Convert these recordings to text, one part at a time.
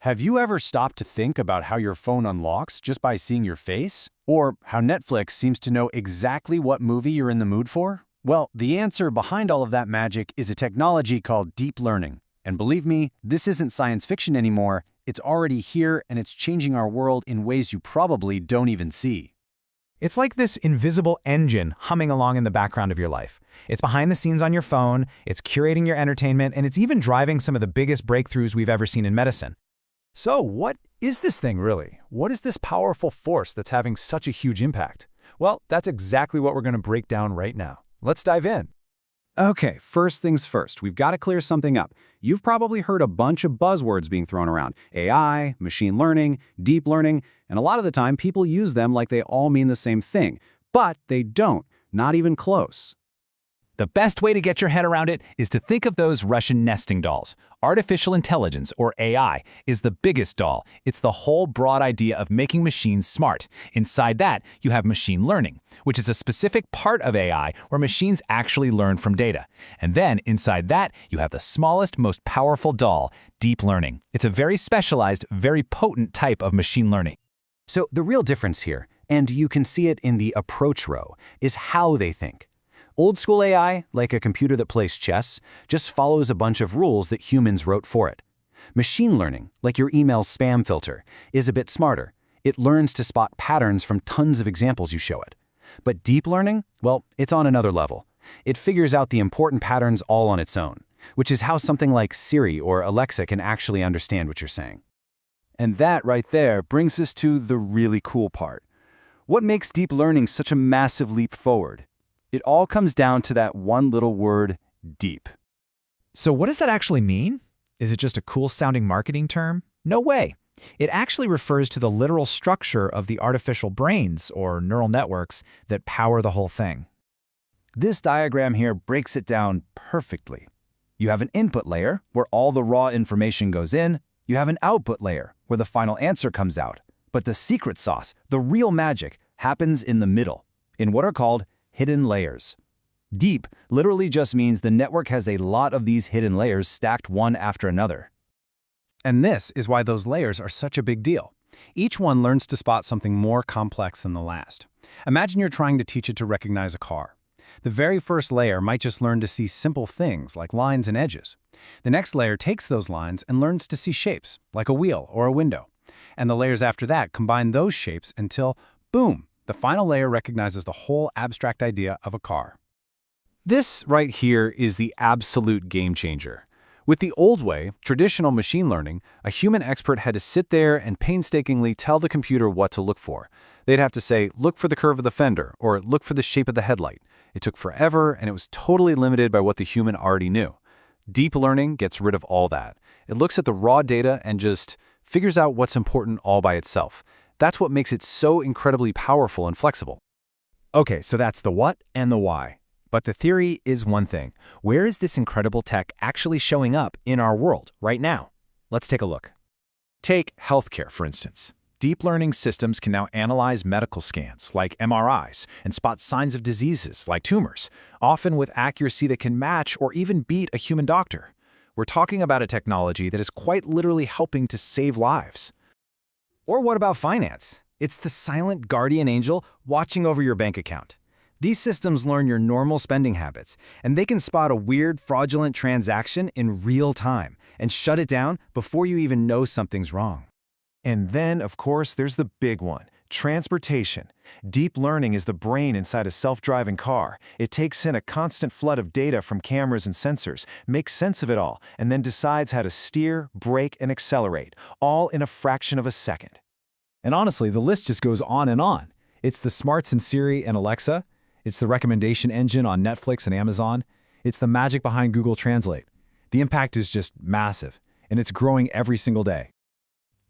Have you ever stopped to think about how your phone unlocks just by seeing your face? Or how Netflix seems to know exactly what movie you're in the mood for? Well, the answer behind all of that magic is a technology called deep learning. And believe me, this isn't science fiction anymore. It's already here and it's changing our world in ways you probably don't even see. It's like this invisible engine humming along in the background of your life. It's behind the scenes on your phone, it's curating your entertainment, and it's even driving some of the biggest breakthroughs we've ever seen in medicine. So what is this thing really? What is this powerful force that's having such a huge impact? Well, that's exactly what we're going to break down right now. Let's dive in. Okay, first things first, we've got to clear something up. You've probably heard a bunch of buzzwords being thrown around. AI, machine learning, deep learning, and a lot of the time people use them like they all mean the same thing. But they don't, not even close. The best way to get your head around it is to think of those Russian nesting dolls. Artificial intelligence, or AI, is the biggest doll. It's the whole broad idea of making machines smart. Inside that, you have machine learning, which is a specific part of AI where machines actually learn from data. And then, inside that, you have the smallest, most powerful doll, deep learning. It's a very specialized, very potent type of machine learning. So the real difference here, and you can see it in the approach row, is how they think. Old-school AI, like a computer that plays chess, just follows a bunch of rules that humans wrote for it. Machine learning, like your email spam filter, is a bit smarter. It learns to spot patterns from tons of examples you show it. But deep learning, well, it's on another level. It figures out the important patterns all on its own, which is how something like Siri or Alexa can actually understand what you're saying. And that right there brings us to the really cool part. What makes deep learning such a massive leap forward? It all comes down to that one little word, deep. So what does that actually mean? Is it just a cool-sounding marketing term? No way. It actually refers to the literal structure of the artificial brains, or neural networks, that power the whole thing. This diagram here breaks it down perfectly. You have an input layer, where all the raw information goes in. You have an output layer, where the final answer comes out. But the secret sauce, the real magic, happens in the middle, in what are called hidden layers. Deep literally just means the network has a lot of these hidden layers stacked one after another. And this is why those layers are such a big deal. Each one learns to spot something more complex than the last. Imagine you're trying to teach it to recognize a car. The very first layer might just learn to see simple things like lines and edges. The next layer takes those lines and learns to see shapes, like a wheel or a window. And the layers after that combine those shapes until, boom, the final layer recognizes the whole abstract idea of a car. This right here is the absolute game changer. With the old way, traditional machine learning, a human expert had to sit there and painstakingly tell the computer what to look for. They'd have to say, look for the curve of the fender, or look for the shape of the headlight. It took forever, and it was totally limited by what the human already knew. Deep learning gets rid of all that. It looks at the raw data and just figures out what's important all by itself. That's what makes it so incredibly powerful and flexible. Okay, so that's the what and the why. But the theory is one thing. Where is this incredible tech actually showing up in our world right now? Let's take a look. Take healthcare, for instance. Deep learning systems can now analyze medical scans, like MRIs, and spot signs of diseases, like tumors, often with accuracy that can match or even beat a human doctor. We're talking about a technology that is quite literally helping to save lives. Or what about finance? It's the silent guardian angel watching over your bank account. These systems learn your normal spending habits, and they can spot a weird, fraudulent transaction in real time and shut it down before you even know something's wrong. And then, of course, there's the big one, transportation. Deep learning is the brain inside a self-driving car. It takes in a constant flood of data from cameras and sensors, makes sense of it all, and then decides how to steer, brake, and accelerate, all in a fraction of a second. And honestly, the list just goes on and on. It's the smarts in Siri and Alexa. It's the recommendation engine on Netflix and Amazon. It's the magic behind Google Translate. The impact is just massive, and it's growing every single day.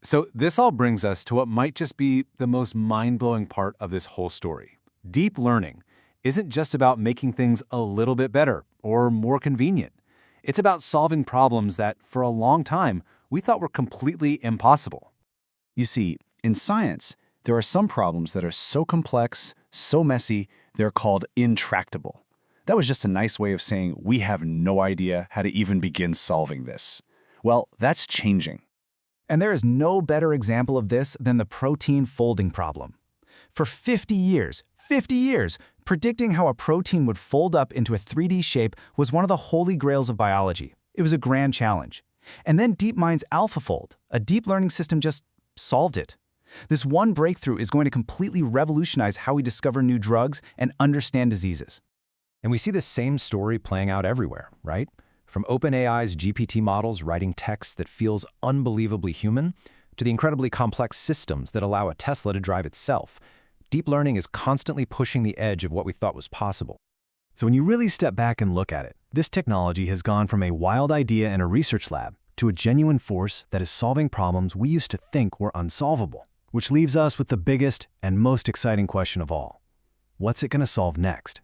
So this all brings us to what might just be the most mind-blowing part of this whole story. Deep learning isn't just about making things a little bit better or more convenient. It's about solving problems that, for a long time, we thought were completely impossible. You see, in science, there are some problems that are so complex, so messy, they're called intractable. That was just a nice way of saying we have no idea how to even begin solving this. Well, that's changing. And there is no better example of this than the protein folding problem. For 50 years, predicting how a protein would fold up into a 3D shape was one of the holy grails of biology. It was a grand challenge. And then DeepMind's AlphaFold, a deep learning system, just solved it. This one breakthrough is going to completely revolutionize how we discover new drugs and understand diseases. And we see the same story playing out everywhere, right? From OpenAI's GPT models writing text that feels unbelievably human, to the incredibly complex systems that allow a Tesla to drive itself. Deep learning is constantly pushing the edge of what we thought was possible. So when you really step back and look at it, this technology has gone from a wild idea in a research lab to a genuine force that is solving problems we used to think were unsolvable. Which leaves us with the biggest and most exciting question of all. What's it going to solve next?